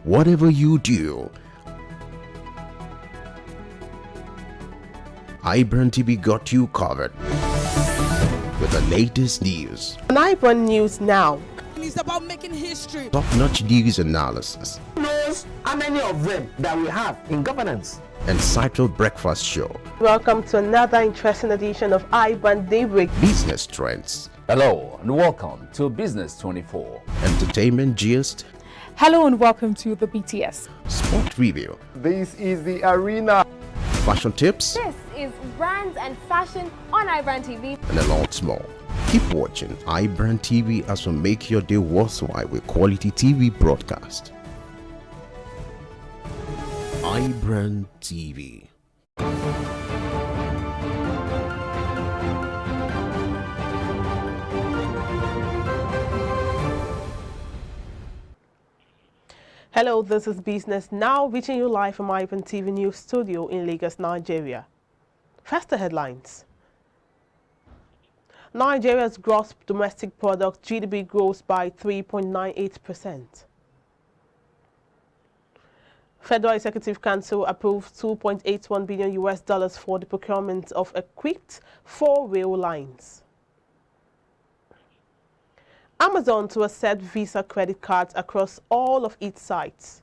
Whatever you do, iBrandTV got you covered with the latest news. On iBrand News Now. It's about making history. Top-notch news analysis. Who knows how many of them that we have in governance? Insightful breakfast show. Welcome to another interesting edition of iBrand Daybreak. Business trends. Hello and welcome to Business 24. Entertainment gist. Hello and welcome to the BTS. Sport review. This is the arena. Fashion tips. This is brands and fashion on iBrandTV. And a lot more. Keep watching iBrandTV as we make your day worthwhile with quality TV broadcast. iBrandTV. Hello, this is Business Now, reaching you live from iBrandTV News Studio in Lagos, Nigeria. First, the headlines. Nigeria's gross domestic product GDP grows by 3.98%. Federal Executive Council approved $2.81 billion for the procurement of equipped 4 rail lines. Amazon to accept Visa credit cards across all of its sites.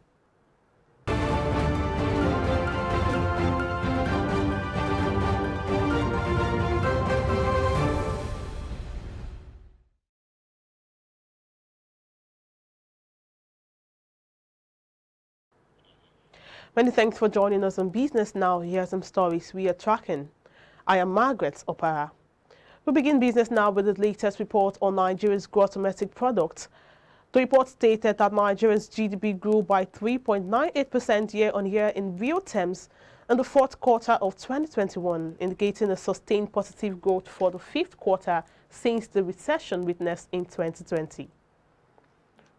Many thanks for joining us on Business Now. Here are some stories we are tracking. I am Margaret Opara. We begin Business Now with the latest report on Nigeria's gross domestic product. The report stated that Nigeria's GDP grew by 3.98% year-on-year in real terms in the fourth quarter of 2021, indicating a sustained positive growth for the fifth quarter since the recession witnessed in 2020.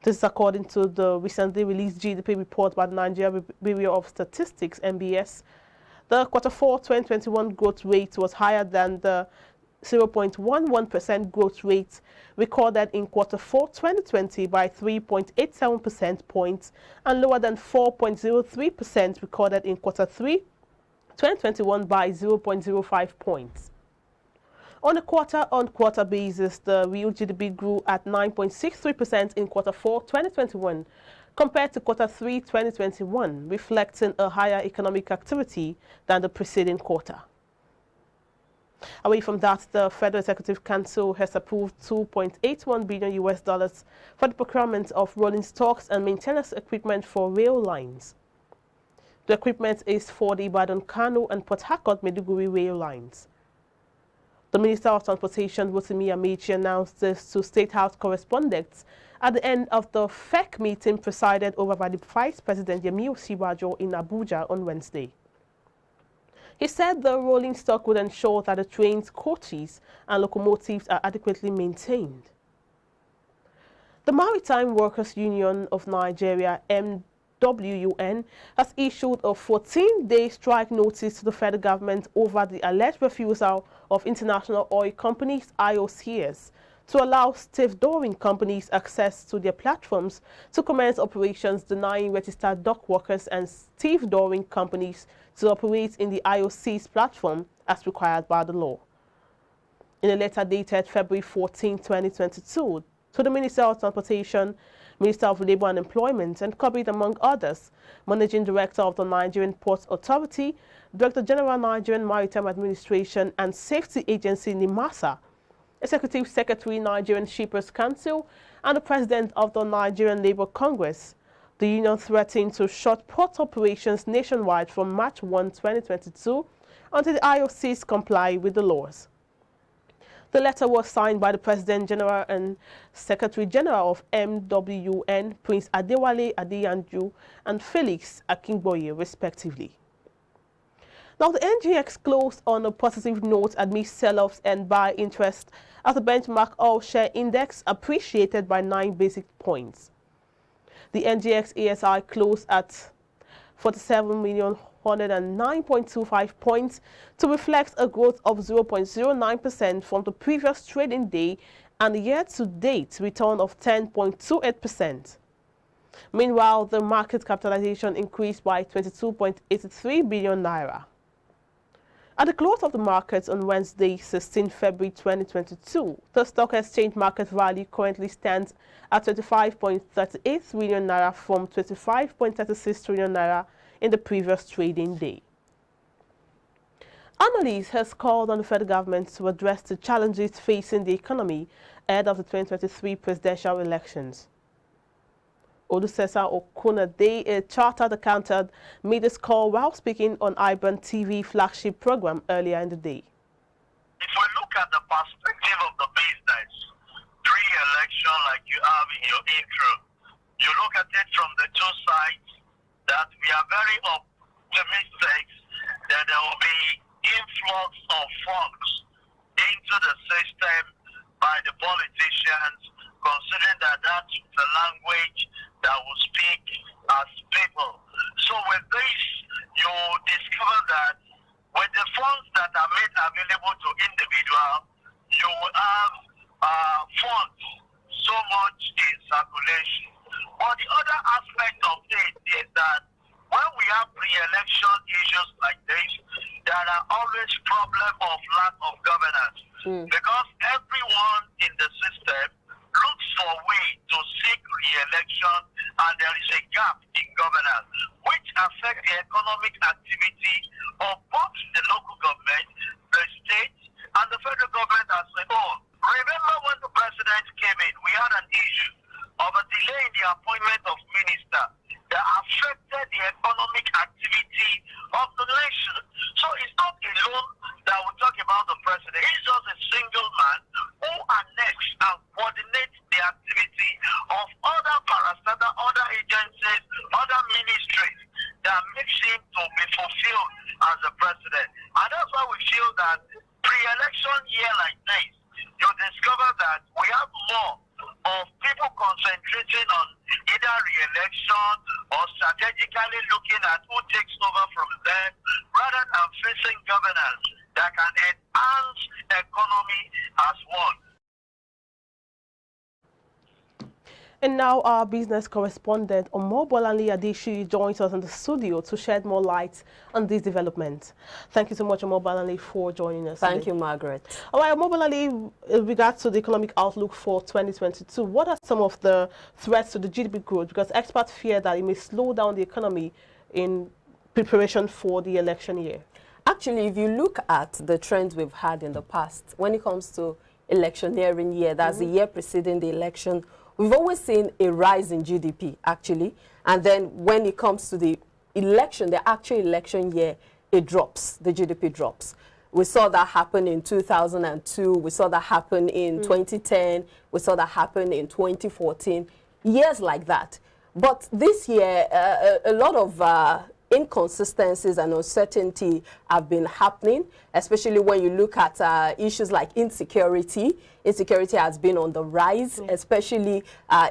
This is according to the recently released GDP report by the Nigeria Bureau of Statistics, NBS. The quarter 4 2021 growth rate was higher than the 0.11% growth rate recorded in quarter 4 2020 by 3.87 percentage points and lower than 4.03% recorded in quarter 3 2021 by 0.05 points. On a quarter-on-quarter basis, the real GDP grew at 9.63% in quarter 4 2021 compared to quarter 3 2021, reflecting a higher economic activity than the preceding quarter. Away from that, the Federal Executive Council has approved $2.81 billion for the procurement of rolling stocks and maintenance equipment for rail lines. The equipment is for the Ibadan-Kano and Port Harcourt-Maiduguri rail lines. The Minister of Transportation, Rotimi Amechi, announced this to State House correspondents at the end of the FEC meeting presided over by the Vice President Yemi Osibajo in Abuja on Wednesday. He said the rolling stock would ensure that the trains, coaches, and locomotives are adequately maintained. The Maritime Workers Union of Nigeria, MWUN, has issued a 14-day strike notice to the federal government over the alleged refusal of international oil companies, IOCs, to allow stevedoring companies access to their platforms to commence operations, denying registered dock workers and stevedoring companies to operate in the IOC's platform as required by the law. In a letter dated February 14, 2022, to the Minister of Transportation, Minister of Labour and Employment, and copied, among others, Managing Director of the Nigerian Ports Authority, Director General Nigerian Maritime Administration and Safety Agency NIMASA, Executive Secretary Nigerian Shippers Council, and the President of the Nigerian Labour Congress. The union threatened to shut port operations nationwide from March 1, 2022 until the IOCs comply with the laws. The letter was signed by the President General and Secretary General of MWUN, Prince Adewale Adeyanju and Felix Akingboye, respectively. Now, the NGX closed on a positive note amid sell-offs and buy interest as the benchmark all-share index appreciated by 9 basic points. The NGX ASI closed at 47,109.25 points to reflect a growth of 0.09% from the previous trading day and a year-to-date return of 10.28%. Meanwhile, the market capitalization increased by 22.83 billion naira. At the close of the markets on Wednesday, 16 February 2022, the stock exchange market value currently stands at 25.38 trillion naira from 25.36 trillion naira in the previous trading day. Analysts has called on the federal government to address the challenges facing the economy ahead of the 2023 presidential elections. Odusesa Okunade, a chartered accountant, made this call while speaking on iBrandTV flagship program earlier in the day. If we look at the perspective of the business, pre-election like you have in your intro, you look at it from the two sides that we are very optimistic that there will be influx of funds into the system by the politicians, considering that that's the language that will speak as people. So with this, you discover that with the funds that are made available to individuals, you will have funds so much in circulation. But the other aspect of it is that when we have pre-election issues like this, there are always problems of lack of governance. Because everyone in the system looks for a way to seek re-election, and there is a gap in governance, which affects the economic activity of both the local government, the state, and the federal government as a whole. Remember when the president came in, we had an issue of a delay in the appointment of ministers that affected the economic activity of the nation. So it's not alone that we talk about the president. He's just a single man who annexes and coordinates the activity of other parastatal, other agencies, other ministries that makes him to be fulfilled as a president. And that's why we feel that pre-election year like this, you discover that we have more of people concentrating on either re-election or strategically looking at who takes over from them rather than facing governance that can enhance the economy as one. And now our business correspondent Omobolanle Adeshi joins us in the studio to shed more light on these developments. Thank you so much, Omobolanle, for joining us. Thank you, Margaret. All right, Omobolanle, in regards to the economic outlook for 2022, what are some of the threats to the GDP growth? Because experts fear that it may slow down the economy in preparation for the election year. Actually, if you look at the trends we've had in the past, when it comes to electioneering year, that's the year preceding the election, we've always seen a rise in GDP, actually. And then when it comes to the election, the actual election year, it drops, the GDP drops. We saw that happen in 2002. We saw that happen in 2010. We saw that happen in 2014. Years like that. But this year, a lot of inconsistencies and uncertainty have been happening, especially when you look at issues like insecurity. Insecurity has been on the rise, especially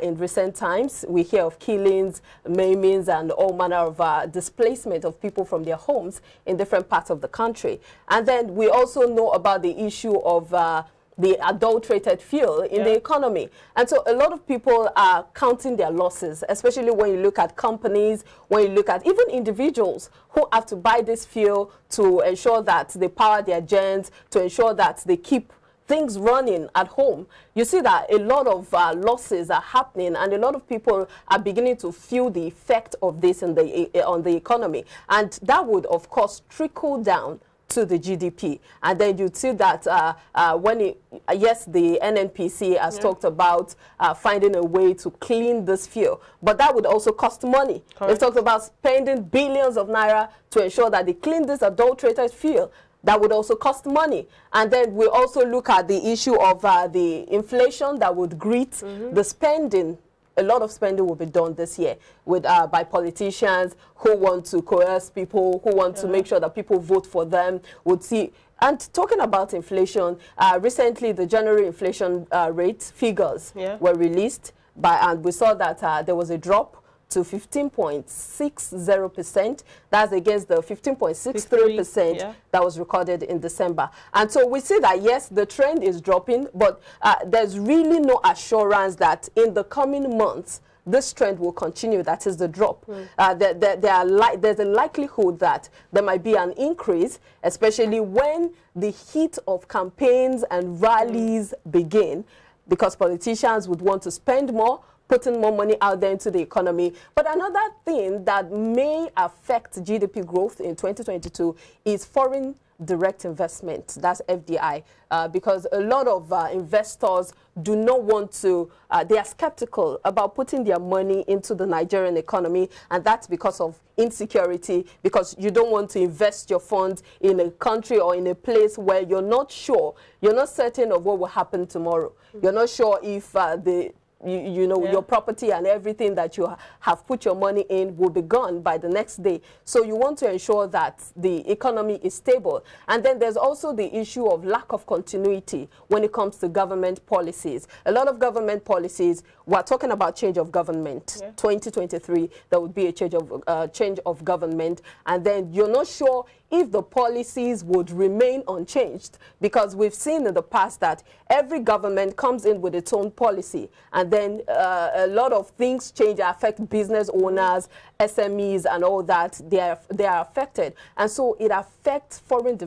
in recent times. We hear of killings, maimings, and all manner of displacement of people from their homes in different parts of the country. And then we also know about the issue of the adulterated fuel in the economy. And so a lot of people are counting their losses, especially when you look at companies, when you look at even individuals who have to buy this fuel to ensure that they power their gens, to ensure that they keep things running at home. You see that a lot of losses are happening, and a lot of people are beginning to feel the effect of this in on the economy. And that would, of course, trickle down to the GDP. And then you'd see that yes, the NNPC has talked about finding a way to clean this fuel, but that would also cost money. They've talked about spending billions of naira to ensure that they clean this adulterated fuel. That would also cost money. And then we also look at the issue of the inflation that would greet the spending. A lot of spending will be done this year with by politicians who want to coerce people, who want to make sure that people vote for them. Would see. And talking about inflation, recently the January inflation rate figures were released, and we saw that there was a drop to 15.60%. That's against the 15.63% that was recorded in December. And so we see that, yes, the trend is dropping, but there's really no assurance that in the coming months this trend will continue, that is the drop. There's a likelihood that there might be an increase, especially when the heat of campaigns and rallies begin, because politicians would want to spend more, putting more money out there into the economy. But another thing that may affect GDP growth in 2022 is foreign direct investment, that's FDI, because a lot of investors do not want to, they are skeptical about putting their money into the Nigerian economy, and that's because of insecurity, because you don't want to invest your funds in a country or in a place where you're not sure, you're not certain of what will happen tomorrow. You're not sure if your property and everything that you have put your money in will be gone by the next day. So you want to ensure that the economy is stable. And then there's also the issue of lack of continuity when it comes to government policies. A lot of government policies, we're talking about change of government. 2023, there would be a change of government. And then you're not sure if the policies would remain unchanged, because we've seen in the past that every government comes in with its own policy, and then a lot of things change, affect business owners, SMEs, and all that. They are affected, and so it affects foreign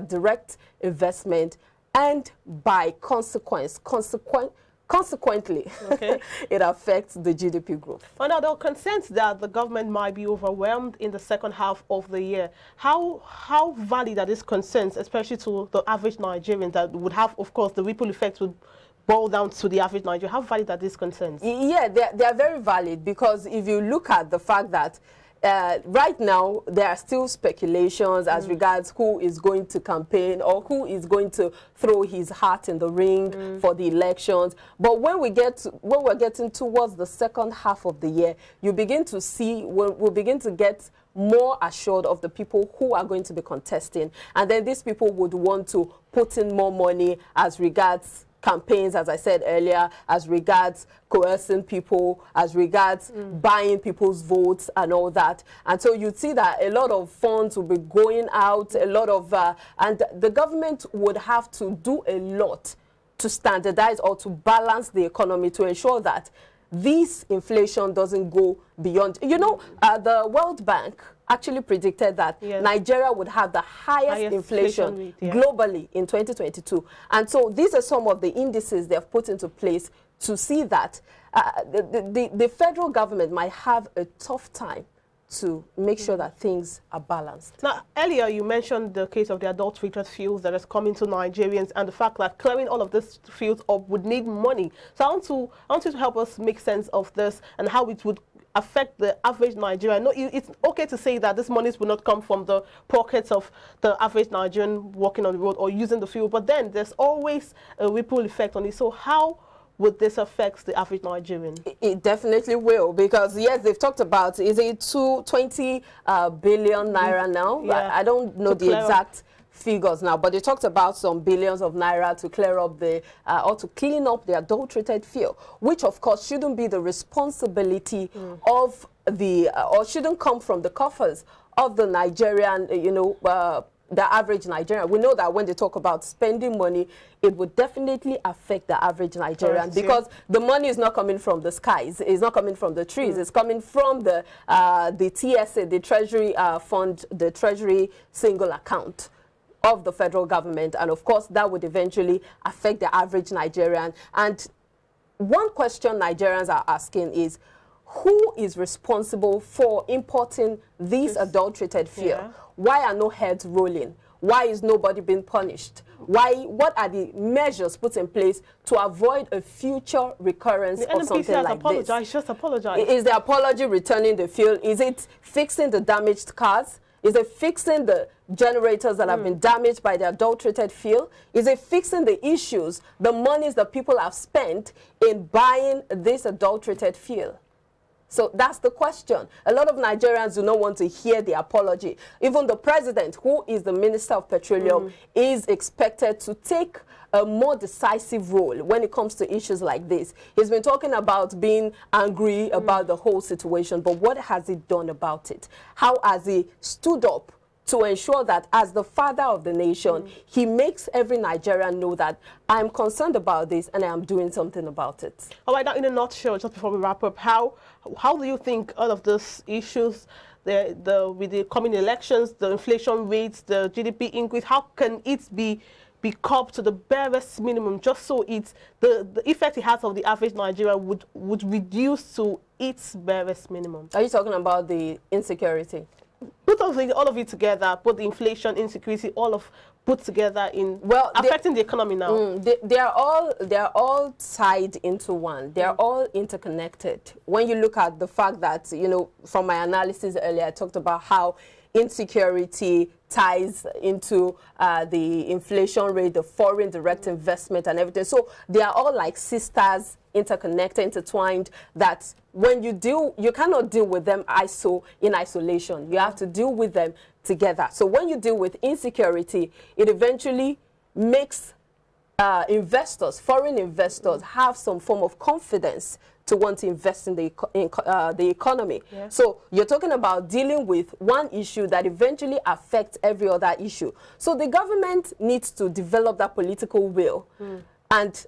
direct investment, and by consequently, it affects the GDP growth. Well, now, there are concerns that the government might be overwhelmed in the second half of the year. How valid are these concerns, especially to the average Nigerian, that would have, of course, the ripple effect would boil down to the average Nigerian? How valid are these concerns? Yeah, they are very valid, because if you look at the fact that right now, there are still speculations as regards who is going to campaign or who is going to throw his hat in the ring for the elections. But when we're getting towards the second half of the year, you begin to see, we'll begin to get more assured of the people who are going to be contesting. And then these people would want to put in more money as regards campaigns, as I said earlier, as regards coercing people, as regards buying people's votes and all that. And so you'd see that a lot of funds will be going out, a lot of, and the government would have to do a lot to standardize or to balance the economy to ensure that this inflation doesn't go beyond. You know, the World Bank actually predicted that Nigeria would have the highest inflation rate, globally in 2022. And so these are some of the indices they've put into place to see that the federal government might have a tough time to make sure that things are balanced. Now, earlier you mentioned the case of the adulterated fuels that is coming to Nigerians, and the fact that clearing all of this fuels up would need money. So I want you to help us make sense of this and how it would affect the average Nigerian. No, it's okay to say that this monies will not come from the pockets of the average Nigerian walking on the road or using the fuel, but then there's always a ripple effect on it. So how would this affect the average Nigerian? It definitely will, because yes, they've talked about, is it 20 billion naira now? I don't know the exact figures now, but they talked about some billions of naira to clear up the or to clean up the adulterated fuel, which of course shouldn't be the responsibility of the or shouldn't come from the coffers of the Nigerian, the average Nigerian. We know that when they talk about spending money, it would definitely affect the average Nigerian, because the money is not coming from the skies, it's not coming from the trees, it's coming from the TSA, the Treasury Fund, the Treasury single account of the federal government. And of course, that would eventually affect the average Nigerian. And one question Nigerians are asking is, who is responsible for importing this adulterated fuel? Why are no heads rolling? Why is nobody being punished? What are the measures put in place to avoid a future recurrence of something like this? Just apologize. Is the apology returning the fuel? Is it fixing the damaged cars? Is it fixing the generators that have been damaged by the adulterated fuel? Is it fixing the issues, the monies that people have spent in buying this adulterated fuel? So that's the question. A lot of Nigerians do not want to hear the apology. Even the president, who is the Minister of Petroleum, is expected to take a more decisive role when it comes to issues like this. He's been talking about being angry about the whole situation, but what has he done about it? How has he stood up to ensure that as the father of the nation, he makes every Nigerian know that I'm concerned about this and I am doing something about it. All right, now in a nutshell, just before we wrap up, how do you think all of these issues, with the coming elections, the inflation rates, the GDP increase, how can it be curbed to the barest minimum, just so the effect it has on the average Nigerian would reduce to its barest minimum? Are you talking about the insecurity? Put all of it together, put the inflation, insecurity, put together in affecting the economy now. They are all tied into one. They are all interconnected. When you look at the fact that, you know, from my analysis earlier, I talked about how insecurity ties into the inflation rate, the foreign direct investment and everything. So they are all like sisters, interconnected, intertwined, that when you cannot deal with them in isolation. You have to deal with them together. So when you deal with insecurity, it eventually makes investors, foreign investors, have some form of confidence to want to invest in the economy. Yeah. So you're talking about dealing with one issue that eventually affects every other issue. So the government needs to develop that political will and,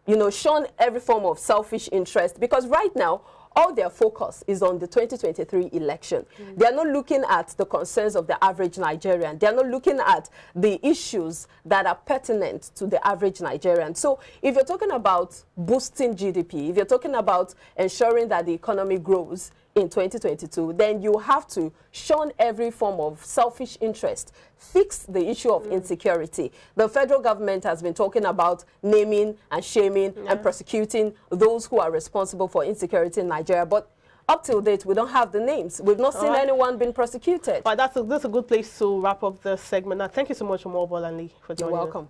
you know, shun every form of selfish interest, because right now, all their focus is on the 2023 election. They are not looking at the concerns of the average Nigerian. They are not looking at the issues that are pertinent to the average Nigerian. So if you're talking about boosting GDP, if you're talking about ensuring that the economy grows in 2022, then you have to shun every form of selfish interest, fix the issue of insecurity. The federal government has been talking about naming and shaming and prosecuting those who are responsible for insecurity in Nigeria, but up till date, we don't have the names. We've not seen anyone being prosecuted. But that's a good place to wrap up the segment. Now, thank you so much, Omobolanle, for joining us. You're welcome.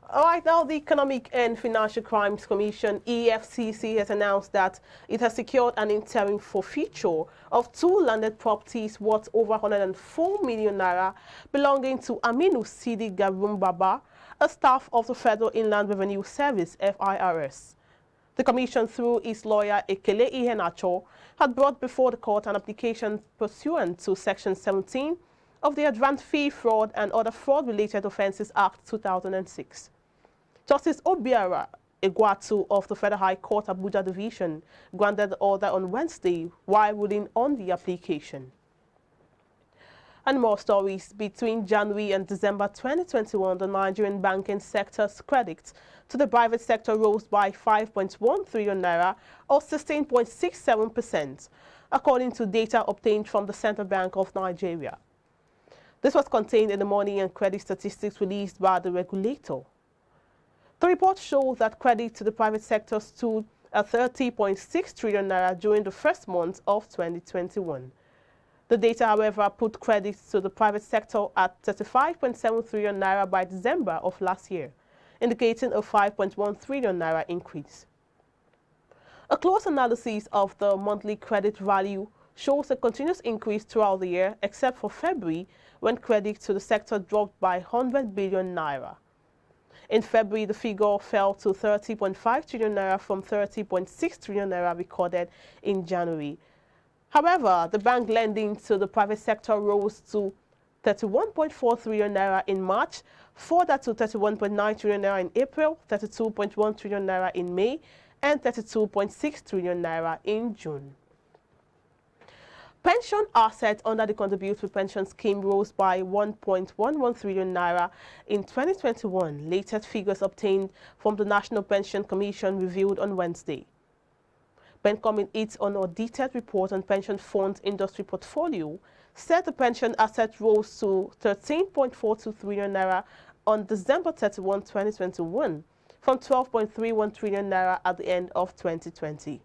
All right, now the Economic and Financial Crimes Commission, EFCC, has announced that it has secured an interim forfeiture of 2 landed properties worth over 104 million naira belonging to Aminu Sidi Garum Baba, a staff of the Federal Inland Revenue Service, FIRS. The commission, through its lawyer Ekele Ihenacho, had brought before the court an application pursuant to Section 17 of the Advanced Fee Fraud and Other Fraud-Related Offences Act 2006. Justice Obiara Egwatu of the Federal High Court Abuja Division granted the order on Wednesday while ruling on the application. And more stories. Between January and December 2021, the Nigerian banking sector's credit to the private sector rose by 5.1 trillion naira, or 16.67%, according to data obtained from the Central Bank of Nigeria. This was contained in the money and credit statistics released by the regulator. The report shows that credit to the private sector stood at 30.6 trillion naira during the first month of 2021. The data, however, put credit to the private sector at 35.7 trillion naira by December of last year, indicating a 5.1 trillion naira increase. A close analysis of the monthly credit value shows a continuous increase throughout the year, except for February, when credit to the sector dropped by 100 billion naira. In February, the figure fell to 30.5 trillion naira from 30.6 trillion naira recorded in January. However, the bank lending to the private sector rose to 31.4 trillion naira in March, further to 31.9 trillion naira in April, 32.1 trillion naira in May, and 32.6 trillion naira in June. Pension assets under the contributory pension scheme rose by 1.11 trillion naira in 2021, latest figures obtained from the National Pension Commission reviewed on Wednesday. PENCOM, in its unaudited report on pension funds industry portfolio, said the pension asset rose to 13.42 trillion naira on December 31, 2021, from 12.31 trillion naira at the end of 2020.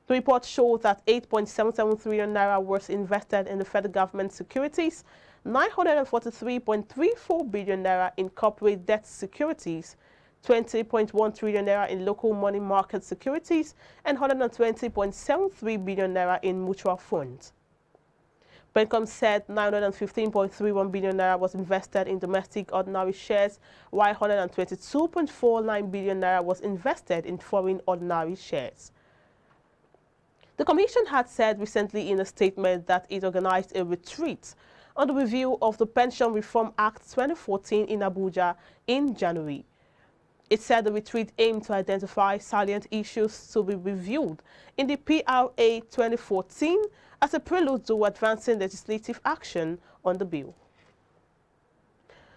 The report shows that 8.77 trillion naira was invested in the federal government securities, 943.34 billion naira in corporate debt securities, 20.1 trillion naira in local money market securities, and 120.73 billion naira in mutual funds. PENCOM said 915.31 billion naira was invested in domestic ordinary shares, while 122.49 billion naira was invested in foreign ordinary shares. The Commission had said recently in a statement that it organized a retreat on the review of the Pension Reform Act 2014 in Abuja in January. It said the retreat aimed to identify salient issues to be reviewed in the PRA 2014 as a prelude to advancing legislative action on the bill.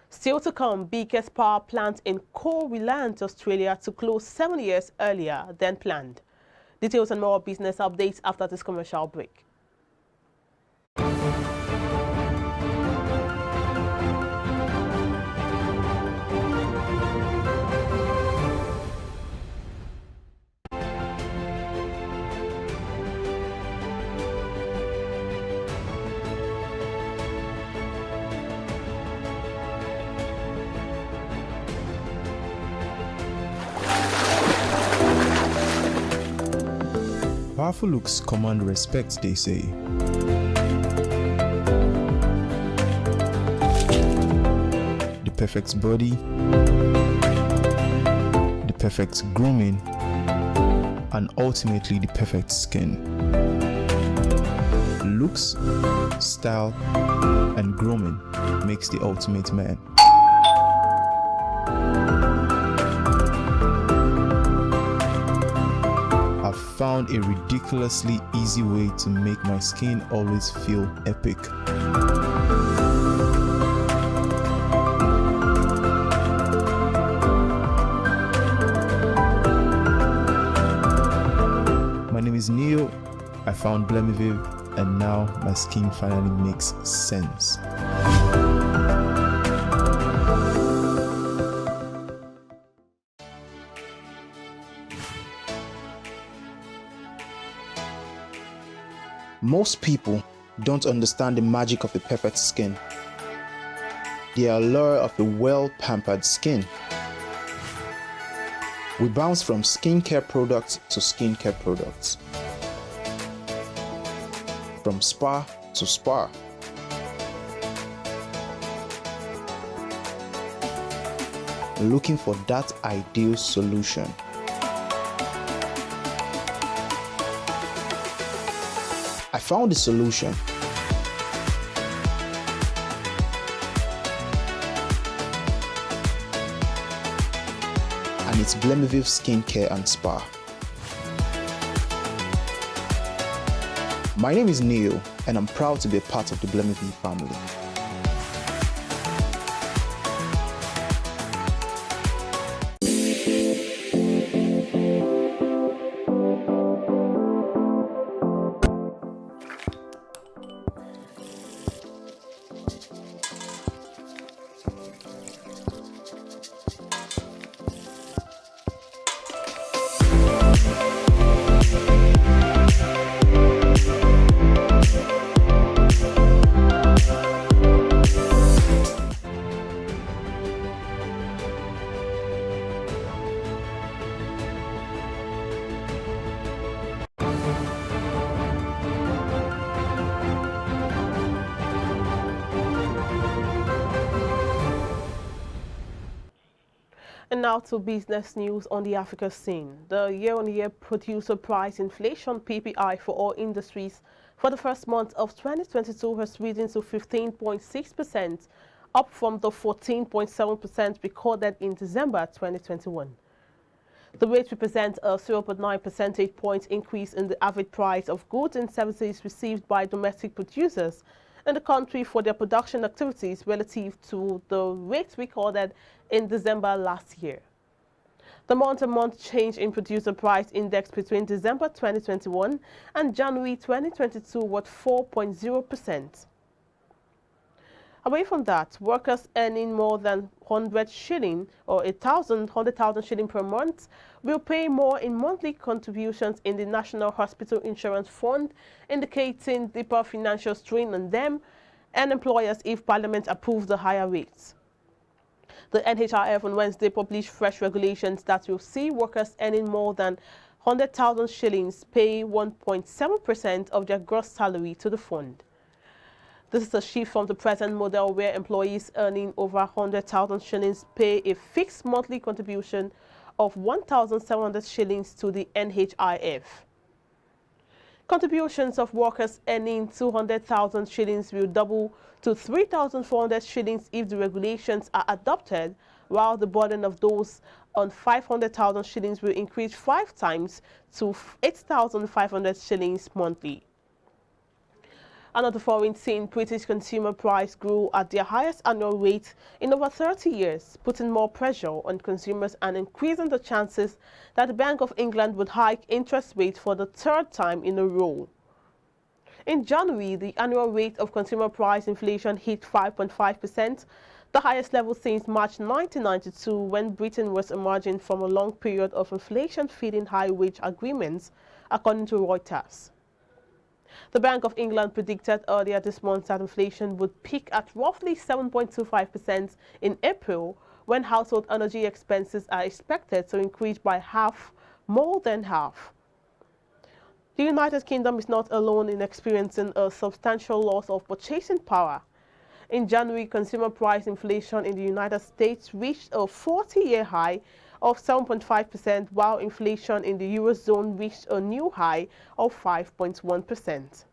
Still to come, biggest power plant in Reliant, Australia to close 7 years earlier than planned. Details and more business updates after this commercial break. Powerful looks command respect, they say. The perfect body, the perfect grooming, and ultimately the perfect skin. Looks, style, and grooming makes the ultimate man. Found a ridiculously easy way to make my skin always feel epic. My name is Neo. I found Blemiviv, and now my skin finally makes sense. Most people don't understand the magic of the perfect skin, the allure of a well-pampered skin. We bounce from skincare products to skincare products, from spa to spa. Looking for that ideal solution. I found the solution. And it's Blemiviv Skincare and Spa. My name is Neo, and I'm proud to be a part of the Blemiviv family. And now to business news on the Africa scene. The year-on-year producer price inflation PPI for all industries for the first month of 2022 has risen to 15.6%, up from the 14.7% recorded in December 2021. The rate represents a 0.9 percentage point increase in the average price of goods and services received by domestic producers in the country for their production activities relative to the rates recorded in December last year. The month-on-month change in producer price index between December 2021 and January 2022 was 4.0%. Away from that, workers earning more than 100 shilling or 100,000 shilling per month will pay more in monthly contributions in the National Hospital Insurance Fund, indicating deeper financial strain on them and employers if Parliament approves the higher rates. The NHIF on Wednesday published fresh regulations that will see workers earning more than 100,000 shillings pay 1.7% of their gross salary to the fund. This is a shift from the present model where employees earning over 100,000 shillings pay a fixed monthly contribution of 1,700 shillings to the NHIF. Contributions of workers earning 200,000 shillings will double to 3,400 shillings if the regulations are adopted, while the burden of those on 500,000 shillings will increase 5 times to 8,500 shillings monthly. Another foreign scene, British consumer price grew at their highest annual rate in over 30 years, putting more pressure on consumers and increasing the chances that the Bank of England would hike interest rates for the 3rd time in a row. In January, the annual rate of consumer price inflation hit 5.5%, the highest level since March 1992, when Britain was emerging from a long period of inflation feeding high wage agreements, according to Reuters. The Bank of England predicted earlier this month that inflation would peak at roughly 7.25% in April, when household energy expenses are expected to increase by more than half. The United Kingdom is not alone in experiencing a substantial loss of purchasing power. In January, consumer price inflation in the United States reached a 40-year high of 7.5%, while inflation in the Eurozone reached a new high of 5.1%.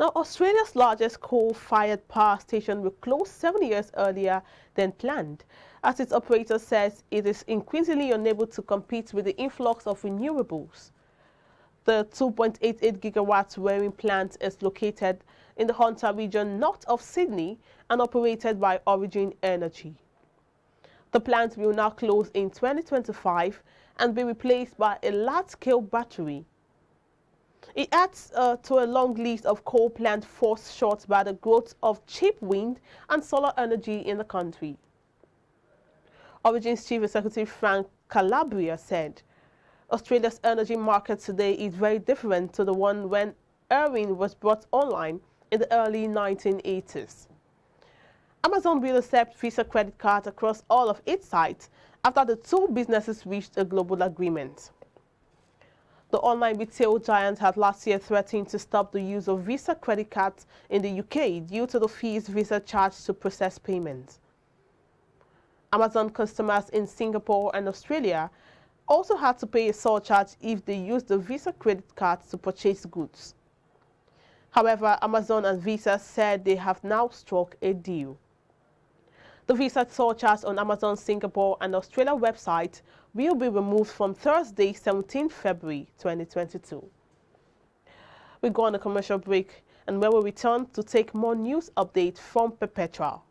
Now, Australia's largest coal-fired power station will close 7 years earlier than planned, as its operator says it is increasingly unable to compete with the influx of renewables. The 2.88 gigawatts Waring plant is located in the Hunter region north of Sydney and operated by Origin Energy. The plant will now close in 2025 and be replaced by a large-scale battery. It adds to a long list of coal plants forced short by the growth of cheap wind and solar energy in the country. Origin's Chief Executive Frank Calabria said, "Australia's energy market today is very different to the one when Irving was brought online in the early 1980s. Amazon will accept Visa credit cards across all of its sites after the two businesses reached a global agreement." The online retail giant had last year threatened to stop the use of Visa credit cards in the UK due to the fees Visa charged to process payments. Amazon customers in Singapore and Australia also had to pay a surcharge if they used the Visa credit cards to purchase goods. However, Amazon and Visa said they have now struck a deal. The Visa surcharge on Amazon Singapore and Australia website will be removed from Thursday, 17 February 2022. We go on a commercial break, and when we return to take more news updates from Perpetual.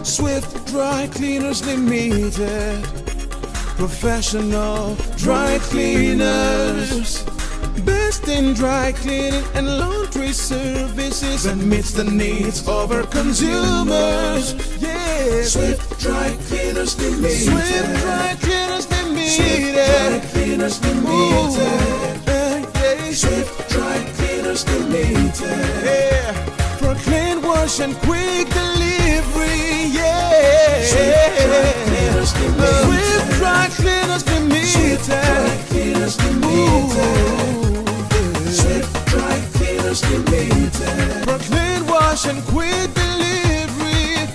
Swift Dry Cleaners Limited, professional dry cleaners, best in dry cleaning and laundry services, and meets the needs of our consumers. Yeah, Swift Dry Cleaners Limited. Swift Dry Cleaners Limited. Swift Dry Cleaners Limited. Yeah. Swift Dry Cleaners Limited. Yeah, for clean wash and quick delivery. Yeah, Swift Dry Cleaners Limited. Swift Dry Cleaners Limited. Swift Dry Cleaners Limited. For clean wash and quick delivery.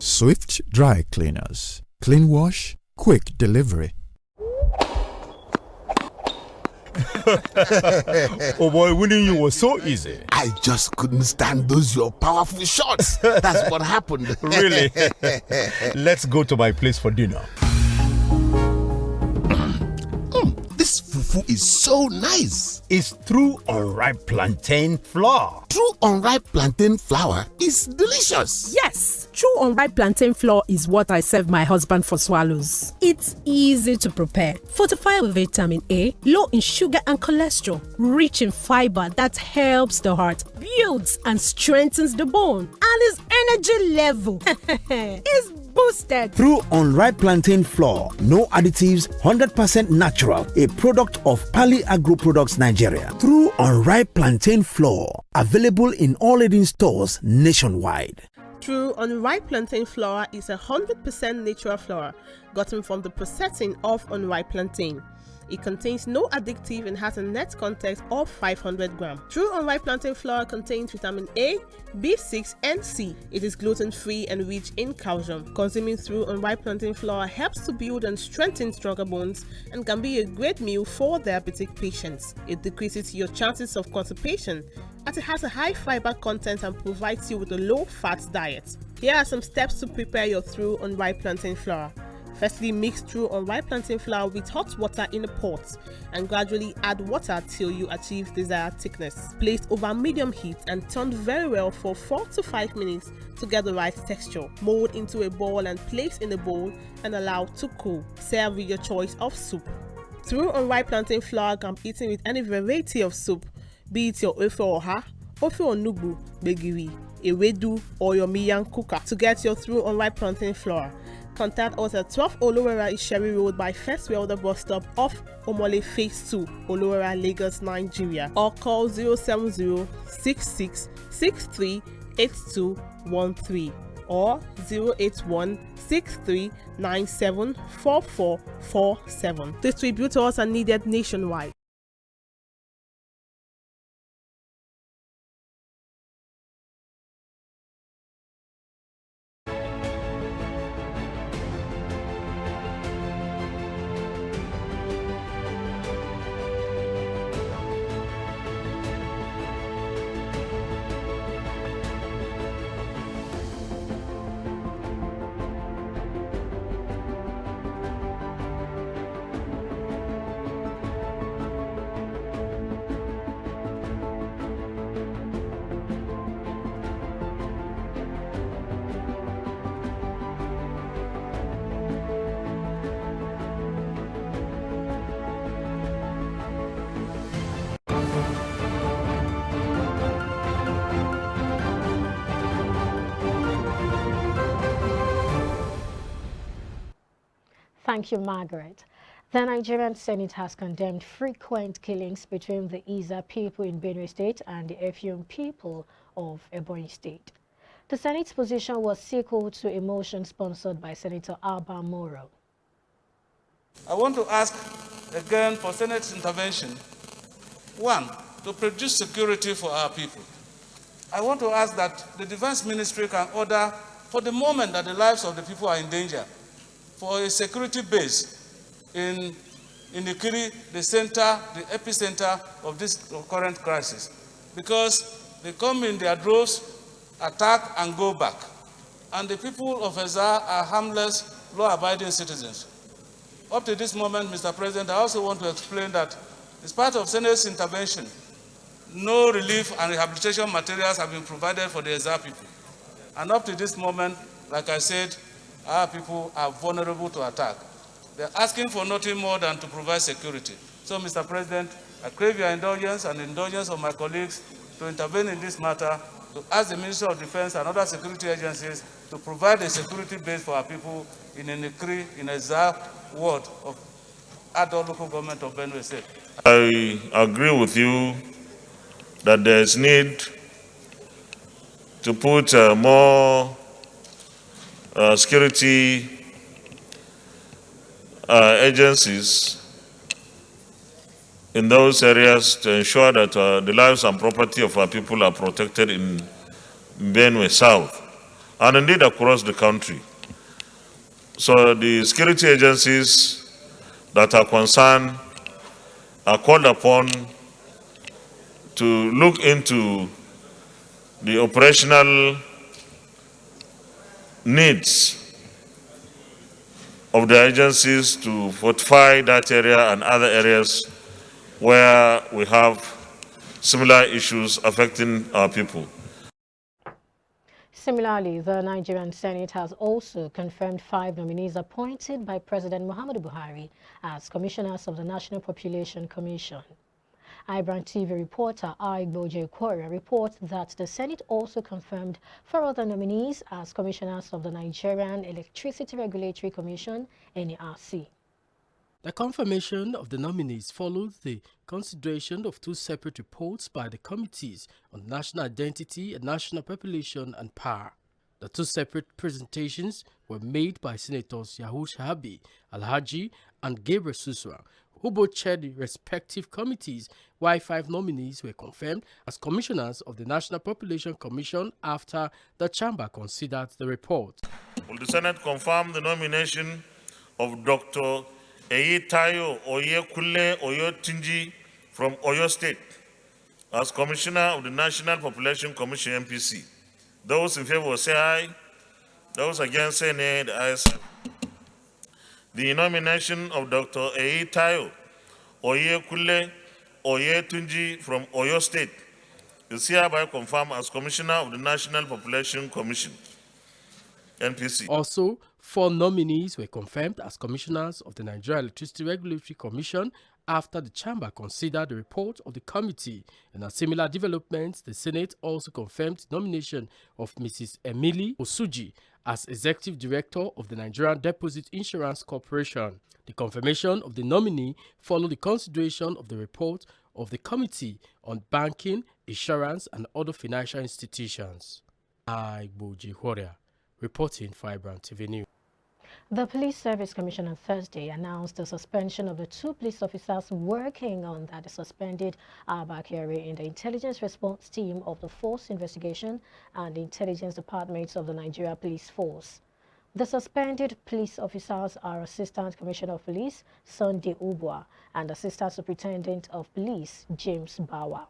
Swift Dry Cleaners. Clean wash, quick delivery. Oh boy, winning you was so easy. I just couldn't stand those your powerful shots. That's what happened. Really? Let's go to my place for dinner. This fufu is so nice. It's through unripe plantain flour. True unripe plantain flour is delicious. Yes, true unripe plantain flour is what I serve my husband for swallows. It's easy to prepare, fortified with vitamin A, low in sugar and cholesterol, rich in fiber that helps the heart, builds and strengthens the bone, and his energy level is boosted. Through unripe plantain flour, no additives, 100% natural, a product of Pali Agro Products Nigeria. Through unripe plantain flour, available in all leading stores nationwide. True unripe plantain flour is 100% natural flour gotten from the processing of unripe plantain. It contains no addictive and has a net content of 500 grams. True unripe plantain flour contains vitamin A, B6 and C. It is gluten-free and rich in calcium. Consuming through unripe plantain flour helps to build and strengthen stronger bones and can be a great meal for diabetic patients. It decreases your chances of constipation as it has a high fiber content and provides you with a low-fat diet. Here are some steps to prepare your through unripe plantain flour. Firstly, mix through unripe plantain flour with hot water in a pot and gradually add water till you achieve desired thickness. Place over medium heat and turn very well for 4 to 5 minutes to get the right texture. Mold into a ball and place in a bowl and allow to cool. Serve with your choice of soup. Through unripe plantain flour can be eaten with any variety of soup, be it your ofe oha, ofe onugbu, begiri, ewedu, or your miyan kuka. To get your through unripe plantain flour, contact us at 12 Olowera Isheri Road by First Welder bus stop off Omole Phase 2, Olowera, Lagos, Nigeria, or call 070-6663-8213 or 081-6397-4447. Distributors are needed nationwide. Thank you, Margaret. The Nigerian Senate has condemned frequent killings between the Iza people in Benue State and the Effium people of Ebonyi State. The Senate's position was sequel to a motion sponsored by Senator Alba Moro. I want to ask again for Senate's intervention. One, to produce security for our people. I want to ask that the Defense Ministry can order, for the moment that the lives of the people are in danger, for a security base in Ikiri, the center, the epicenter of this current crisis. Because they come in their droves, attack and go back. And the people of Ezza are harmless, law-abiding citizens. Up to this moment, Mr. President, I also want to explain that as part of Senate's intervention, no relief and rehabilitation materials have been provided for the Ezza people. And up to this moment, like I said, our people are vulnerable to attack. They're asking for nothing more than to provide security. So, Mr. President, I crave your indulgence and the indulgence of my colleagues to intervene in this matter, to ask the Ministry of Defense and other security agencies to provide a security base for our people in a Ezza ward of Adult local government of Benue State. I agree with you that there is need to put more security agencies in those areas to ensure that the lives and property of our people are protected in Benue South and indeed across the country. So the security agencies that are concerned are called upon to look into the operational needs of the agencies to fortify that area and other areas where we have similar issues affecting our people. Similarly, the Nigerian Senate has also confirmed 5 nominees appointed by President Muhammadu Buhari as commissioners of the National Population Commission. iBrandTV reporter iBrandTV reports that the Senate also confirmed 4 other nominees as commissioners of the Nigerian Electricity Regulatory Commission, NERC. The confirmation of the nominees follows the consideration of 2 separate reports by the Committees on National Identity and National Population and Power. The 2 separate presentations were made by Senators Yahu Shahabi, Alhaji, and Gabriel Suswa, who both chaired the respective committees, while 5 nominees were confirmed as commissioners of the National Population Commission after the chamber considered the report. Will the Senate confirm the nomination of Dr. Eyitayo Oyekule Oyotunji from Oyo State as Commissioner of the National Population Commission, NPC? Those in favor say aye. Those against say nay. The ayes have it. The nomination of Dr. Eyitayo Oyekule Oyetunji from Oyo State is hereby confirmed as Commissioner of the National Population Commission, NPC. Also, 4 nominees were confirmed as commissioners of the Nigerian Electricity Regulatory Commission after the chamber considered the report of the committee. In a similar development, the Senate also confirmed the nomination of Mrs. Emily Osuji as Executive Director of the Nigerian Deposit Insurance Corporation. The confirmation of the nominee followed the consideration of the report of the Committee on Banking, Insurance and Other Financial Institutions. iBrandTV reporting for iBrandTV News. The Police Service Commission on Thursday announced the suspension of the 2 police officers working on the suspended Abakari in the Intelligence Response Team of the Force Investigation and the Intelligence Departments of the Nigeria Police Force. The suspended police officers are Assistant Commissioner of Police Sunday Ubwa and Assistant Superintendent of Police James Bawa.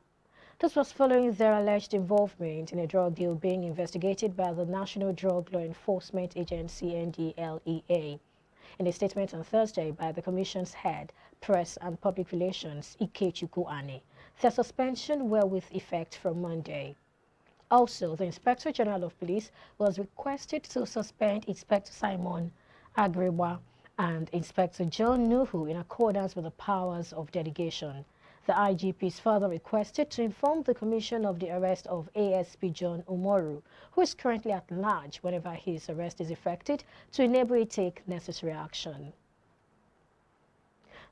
This was following their alleged involvement in a drug deal being investigated by the National Drug Law Enforcement Agency, NDLEA. In a statement on Thursday by the Commission's head, Press and Public Relations, Ikechukwu Ane, their suspension were with effect from Monday. Also, the Inspector General of Police was requested to suspend Inspector Simon Agrewa and Inspector John Nuhu in accordance with the powers of delegation. The IGP is further requested to inform the Commission of the arrest of ASP John Umoru, who is currently at large whenever his arrest is effected, to enable it take necessary action.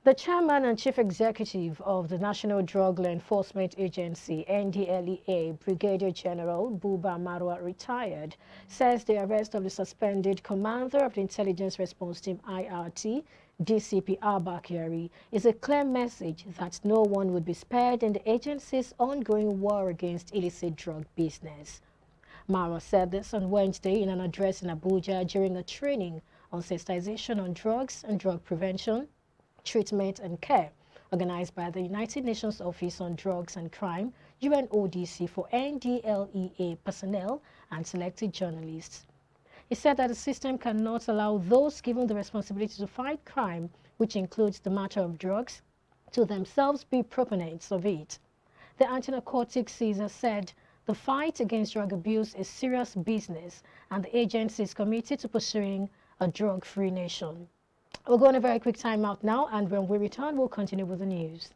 The Chairman and Chief Executive of the National Drug Law Enforcement Agency, NDLEA, Brigadier General Buba Marwa, retired, says the arrest of the suspended Commander of the Intelligence Response Team, IRT, DCP Abakari, is a clear message that no one would be spared in the agency's ongoing war against illicit drug business. Marwa said this on Wednesday in an address in Abuja during a training on sensitization on drugs and drug prevention, treatment and care, organized by the United Nations Office on Drugs and Crime, UNODC, for NDLEA personnel and selected journalists. He said that the system cannot allow those given the responsibility to fight crime, which includes the matter of drugs, to themselves be proponents of it. The anti-narcotics Caesar said the fight against drug abuse is serious business and the agency is committed to pursuing a drug-free nation. We'll go on a very quick time out now, and when we return, we'll continue with the news.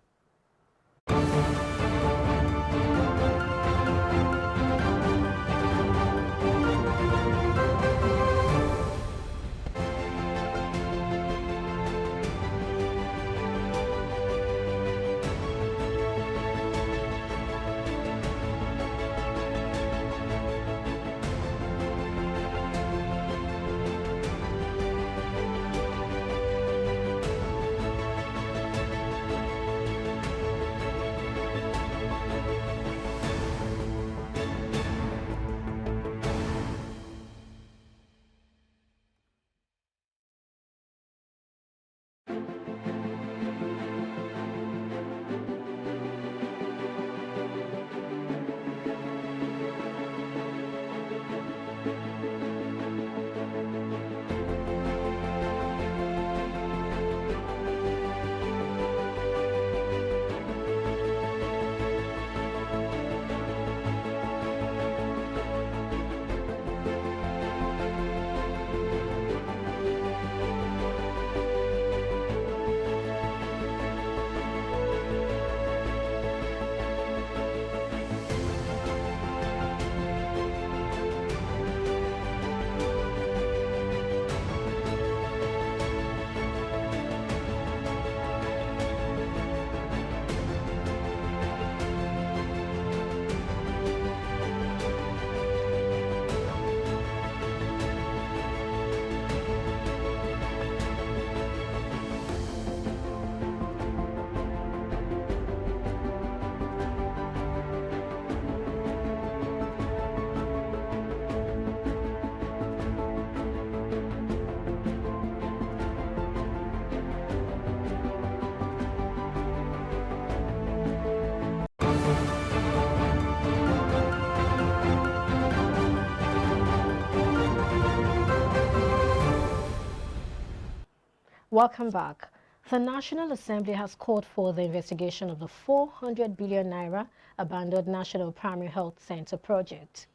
Welcome back. The National Assembly has called for the investigation of the 400 billion naira abandoned National Primary Health Center project.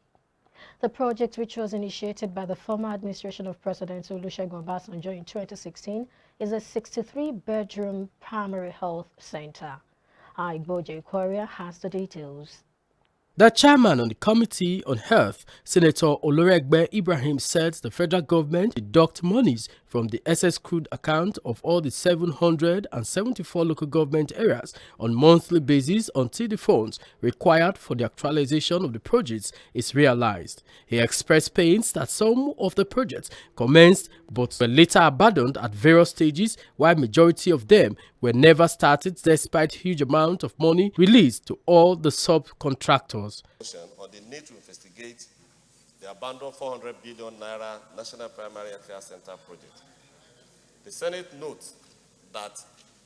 The project, which was initiated by the former administration of President Olusegun Obasanjo in 2016, is a 63-bedroom primary health center. Igboje Korea has the details. The chairman on the Committee on Health, Senator Oloregbe Ibrahim, said the federal government deduct monies from the SS crude account of all the 774 local government areas on monthly basis until the funds required for the actualization of the projects is realized. He expressed pains that some of the projects commenced but were later abandoned at various stages, while majority of them were never started despite huge amount of money released to all the subcontractors. On the need to investigate the abandoned 400 billion naira National Primary Healthcare Center project. The Senate notes that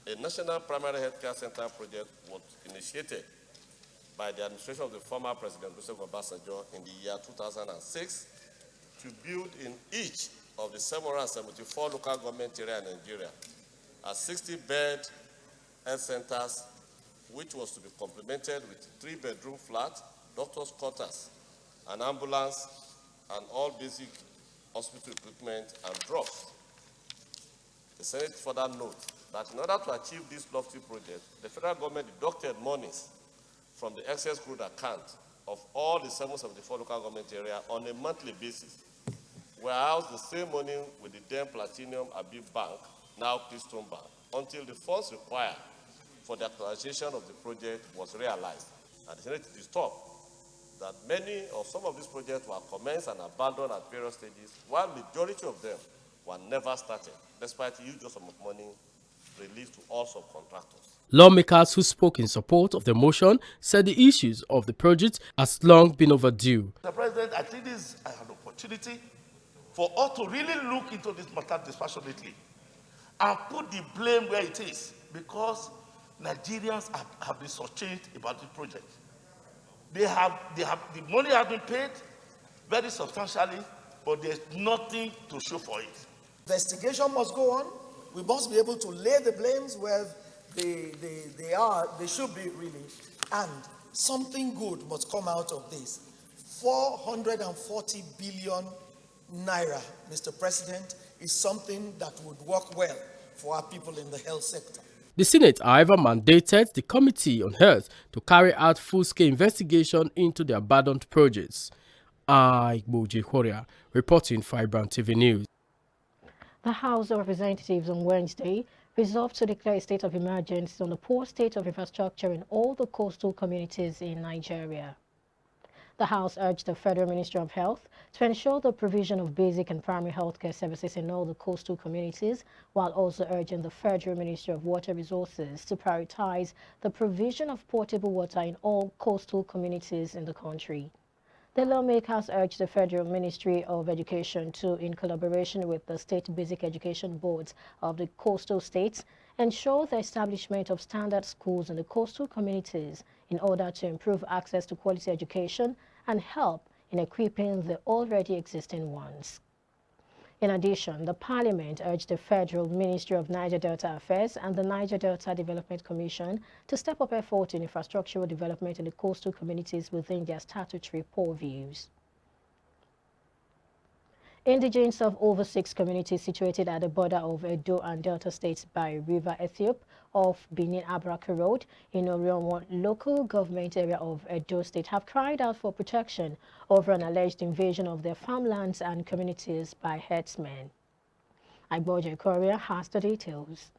a National Primary Healthcare Center project was initiated by the administration of the former President Olusegun Obasanjo in the year 2006 to build in each of the 774 local government areas in Nigeria a 60-bed health centers, which was to be complemented with 3-bedroom flats, doctor's quarters, an ambulance, and all basic hospital equipment and drugs. The Senate further notes that in order to achieve this lofty project, the federal government deducted monies from the excess crude account of all the 774 local government areas on a monthly basis, whereas the same money with the then Platinum Abib Bank, now Keystone Bank, until the funds required for the actualization of the project was realized. And the Senate is disturbed that some of these projects were commenced and abandoned at various stages, while majority of them were never started, despite the huge sum of money released to all subcontractors. Lawmakers who spoke in support of the motion said the issues of the project has long been overdue. Mr. President, I think this is an opportunity for us to really look into this matter dispassionately and put the blame where it is, because Nigerians have been shortchanged about the project. The money has been paid very substantially, but there's nothing to show for it. Investigation must go on. We must be able to lay the blames where they should be really. And something good must come out of this. 440 billion naira, Mr. President, is something that would work well for our people in the health sector. The Senate, however, mandated the Committee on Health to carry out full-scale investigation into the abandoned projects. Igboji Korea, reporting for iBrandTV News. The House of Representatives on Wednesday resolved to declare a state of emergency on the poor state of infrastructure in all the coastal communities in Nigeria. The House urged the Federal Ministry of Health to ensure the provision of basic and primary healthcare services in all the coastal communities, while also urging the Federal Ministry of Water Resources to prioritize the provision of potable water in all coastal communities in the country. The lawmakers urged the Federal Ministry of Education to, in collaboration with the state basic education boards of the coastal states, ensure the establishment of standard schools in the coastal communities in order to improve access to quality education and help in equipping the already existing ones. In addition, the Parliament urged the Federal Ministry of Niger Delta Affairs and the Niger Delta Development Commission to step up effort in infrastructural development in the coastal communities within their statutory purviews. Indigents of over 6 communities situated at the border of Edo and Delta states by River Ethiop off Benin Abraka Road in Orion local government area of Edo State have cried out for protection over an alleged invasion of their farmlands and communities by herdsmen. Igboje Korea has the details.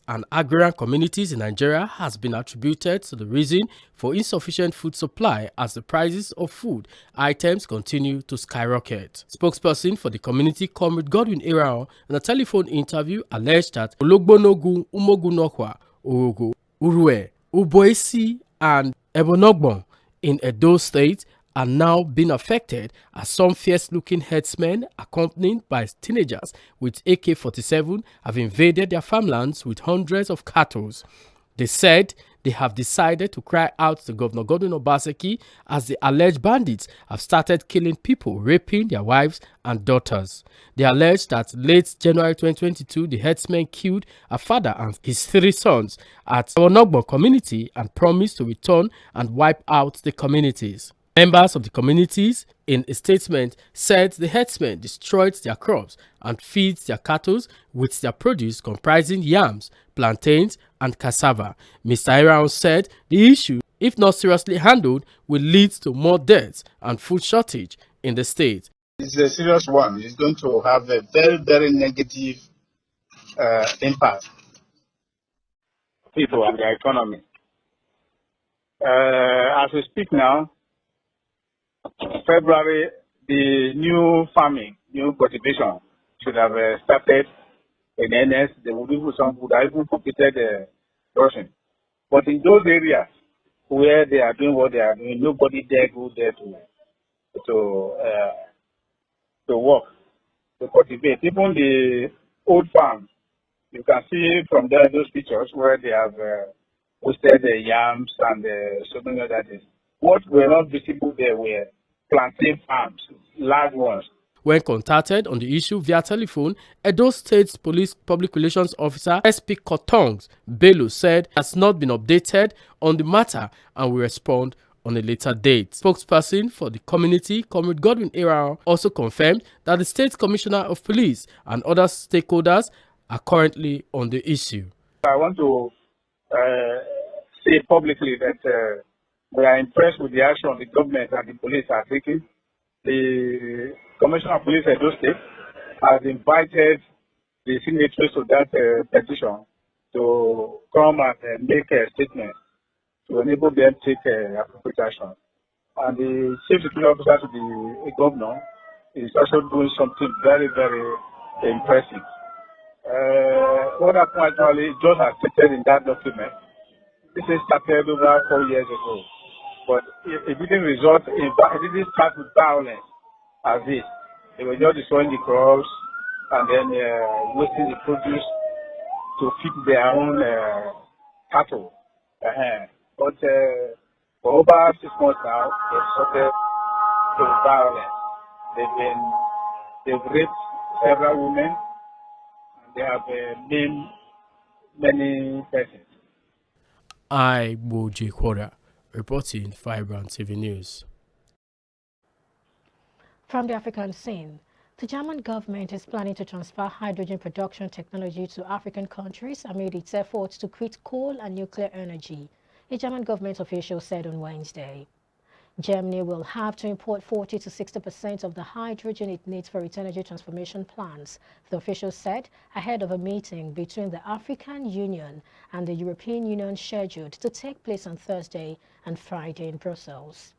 And agrarian communities in Nigeria has been attributed to the reason for insufficient food supply as the prices of food items continue to skyrocket. Spokesperson for the community, Comrade Godwin Irao, in a telephone interview alleged that Ologbonogu, Umogunokwa, Orogo, Urue, Uboisi, and Ebonogbon in Edo State are now being affected as some fierce-looking herdsmen accompanied by teenagers with AK-47 have invaded their farmlands with hundreds of cattle. They said they have decided to cry out to Governor Godwin Obaseki as the alleged bandits have started killing people, raping their wives and daughters. They alleged that late January 2022, the herdsmen killed a father and his 3 sons at Onogbo community and promised to return and wipe out the communities. Members of the communities, in a statement, said the herdsmen destroyed their crops and feed their cattle with their produce comprising yams, plantains, and cassava. Mr. Iran said the issue, if not seriously handled, will lead to more deaths and food shortage in the state. It's a serious one. It's going to have a very, very negative impact on people and their economy. As we speak now, February, the new farming, new cultivation should have started in NS. They would even some would have even completed the brushing. But in those areas where they are doing what they are doing, nobody there go there to work, to cultivate. Even the old farms, you can see from there those pictures where they have posted the yams and so many other things. What were not visible there were plantain farms, large ones. When contacted on the issue via telephone, Edo State Police Public Relations Officer SP Kotongs Bello said has not been updated on the matter and will respond on a later date. Spokesperson for the community, Comrade Godwin Irao, also confirmed that the State Commissioner of Police and other stakeholders are currently on the issue. I want to say publicly that we are impressed with the action the government and the police are taking. The Commissioner of Police Edo State has invited the signatories to that petition to come and make a statement to enable them to take appropriate action. And the Chief Security Officer to the governor is also doing something very, very impressive. What happened actually just as stated in that document, this is started over 4 years ago. But it didn't result in, it didn't start with violence as this. They were just destroying the crops and then wasting the produce to feed their own cattle. But for over 6 months now, they've started to violence. They've raped several women and they have maimed many persons. Igboje Korea, reporting for iBrandTV News. From the African scene, the German government is planning to transfer hydrogen production technology to African countries amid its efforts to quit coal and nuclear energy, a German government official said on Wednesday. Germany will have to import 40 to 60% of the hydrogen it needs for its energy transformation plans, the official said ahead of a meeting between the African Union and the European Union scheduled to take place on Thursday and Friday in Brussels.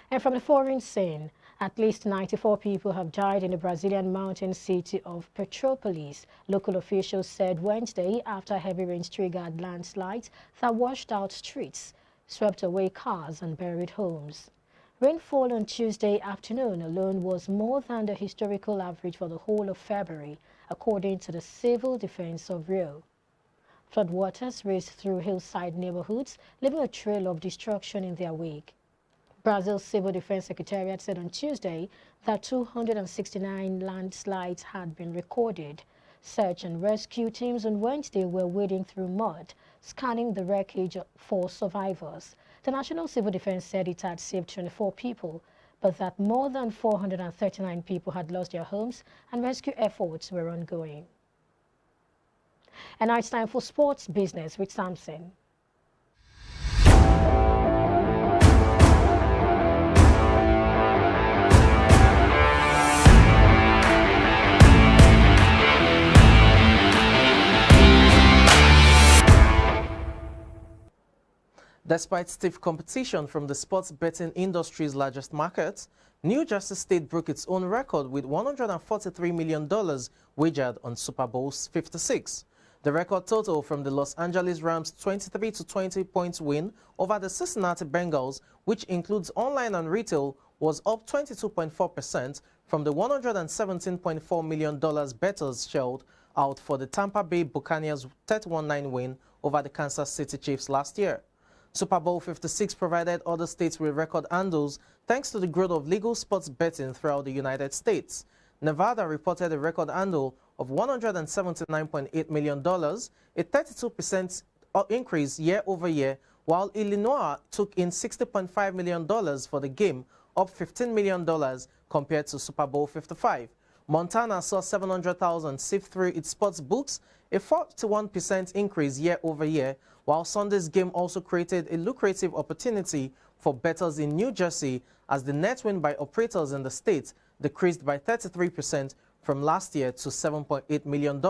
And from the foreign scene, at least 94 people have died in the Brazilian mountain city of Petrópolis, local officials said Wednesday after heavy rains triggered landslides that washed out streets, swept away cars and buried homes. Rainfall on Tuesday afternoon alone was more than the historical average for the whole of February, according to the Civil Defense of Rio. Floodwaters raced through hillside neighborhoods, leaving a trail of destruction in their wake. Brazil's Civil Defense Secretariat said on Tuesday that 269 landslides had been recorded. Search and rescue teams on Wednesday were wading through mud, scanning the wreckage for survivors. The National Civil Defense said it had saved 24 people, but that more than 439 people had lost their homes and rescue efforts were ongoing. And now it's time for sports business with Samson. Despite stiff competition from the sports betting industry's largest markets, New Jersey State broke its own record with $143 million wagered on Super Bowl 56. The record total from the Los Angeles Rams' 23-20 points win over the Cincinnati Bengals, which includes online and retail, was up 22.4% from the $117.4 million bettors shelled out for the Tampa Bay Buccaneers' 31-9 win over the Kansas City Chiefs last year. Super Bowl 56 provided other states with record handles thanks to the growth of legal sports betting throughout the United States. Nevada reported a record handle of $179.8 million, a 32% increase year over year, while Illinois took in $60.5 million for the game, up $15 million compared to Super Bowl 55. Montana saw 700,000 sift through its sports books, a 41% increase year over year, while Sunday's game also created a lucrative opportunity for bettors in New Jersey as the net win by operators in the state decreased by 33% from last year to $7.8 million.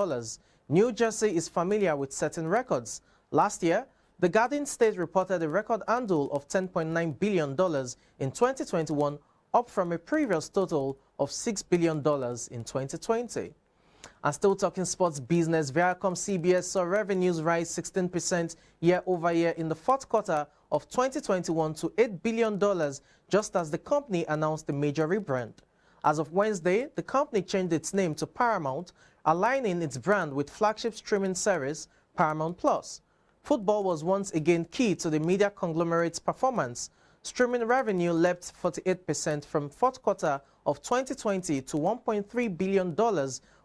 New Jersey is familiar with setting records. Last year, the Garden State reported a record handle of $10.9 billion in 2021, up from a previous total of $6 billion in 2020. And still talking sports business, Viacom CBS saw revenues rise 16% year over year in the fourth quarter of 2021 to $8 billion, just as the company announced a major rebrand. As of Wednesday, the company changed its name to Paramount, aligning its brand with flagship streaming service Paramount+. Football was once again key to the media conglomerate's performance. Streaming revenue leapt 48% from fourth quarter of 2020 to $1.3 billion,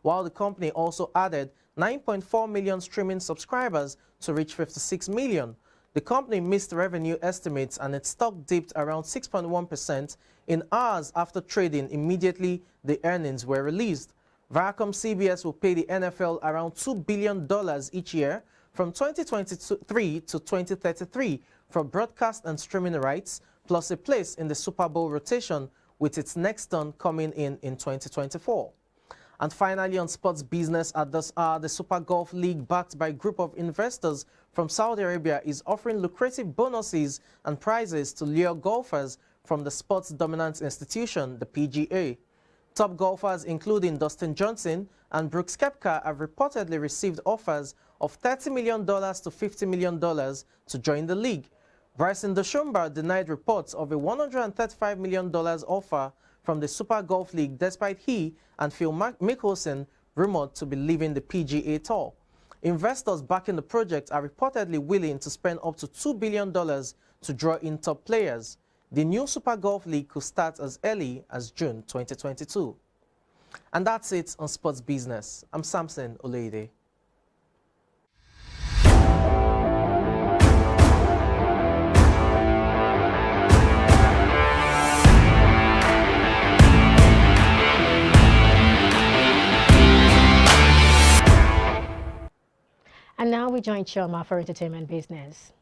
while the company also added 9.4 million streaming subscribers to reach 56 million. The company missed revenue estimates and its stock dipped around 6.1% in hours after trading immediately the earnings were released. Viacom CBS will pay the NFL around $2 billion each year from 2023 to 2033 for broadcast and streaming rights, plus a place in the Super Bowl rotation, with its next turn coming in 2024. And finally, on sports business at this hour, the Super Golf League, backed by a group of investors from Saudi Arabia, is offering lucrative bonuses and prizes to lure golfers from the sports dominant institution, the PGA. Top golfers, including Dustin Johnson and Brooks Koepka, have reportedly received offers of $30 million to $50 million to join the league. Bryson DeChambeau denied reports of a $135 million offer from the Super Golf League, despite he and Phil Mickelson rumored to be leaving the PGA Tour. Investors backing the project are reportedly willing to spend up to $2 billion to draw in top players. The new Super Golf League could start as early as June 2022. And that's it on Sports Business. I'm Samson Oleide. we join Chioma for entertainment business.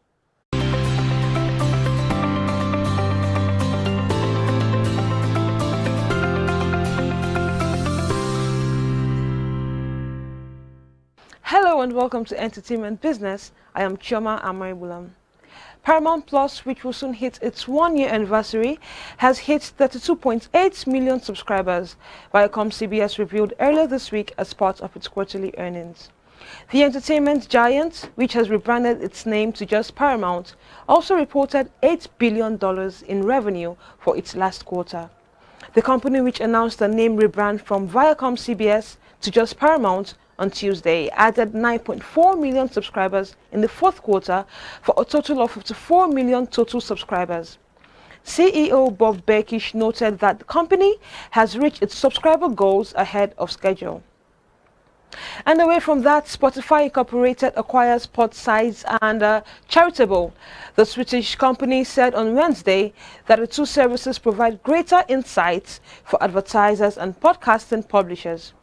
Hello and welcome to Entertainment Business. I am Chioma Amaribulam. Paramount Plus, which will soon hit its one-year anniversary, has hit 32.8 million subscribers, Viacom CBS revealed earlier this week as part of its quarterly earnings. The entertainment giant, which has rebranded its name to just Paramount, also reported $8 billion in revenue for its last quarter. The company, which announced the name rebrand from Viacom CBS to just Paramount on Tuesday, added 9.4 million subscribers in the fourth quarter for a total of 54 million total subscribers. CEO Bob Berkish noted that the company has reached its subscriber goals ahead of schedule. And away from that, Spotify Incorporated acquires Podsides and Charitable. The Swedish company said on Wednesday that the two services provide greater insights for advertisers and podcasting publishers.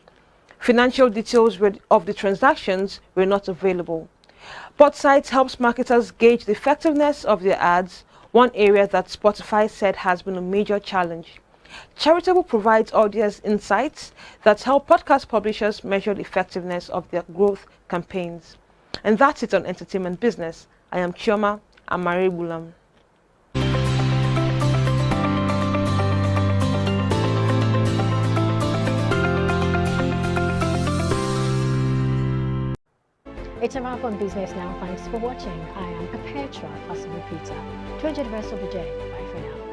Financial details of the transactions were not available. Podsides helps marketers gauge the effectiveness of their ads, one area that Spotify said has been a major challenge. Charitable provides audience insights that help podcast publishers measure the effectiveness of their growth campaigns. And that's it on Entertainment Business. I am Chioma Amaribulam. It's a wrap on Business Now. Thanks for watching. I am Perpetua Fasimo Peter. To enjoy the rest of the day. Bye for now.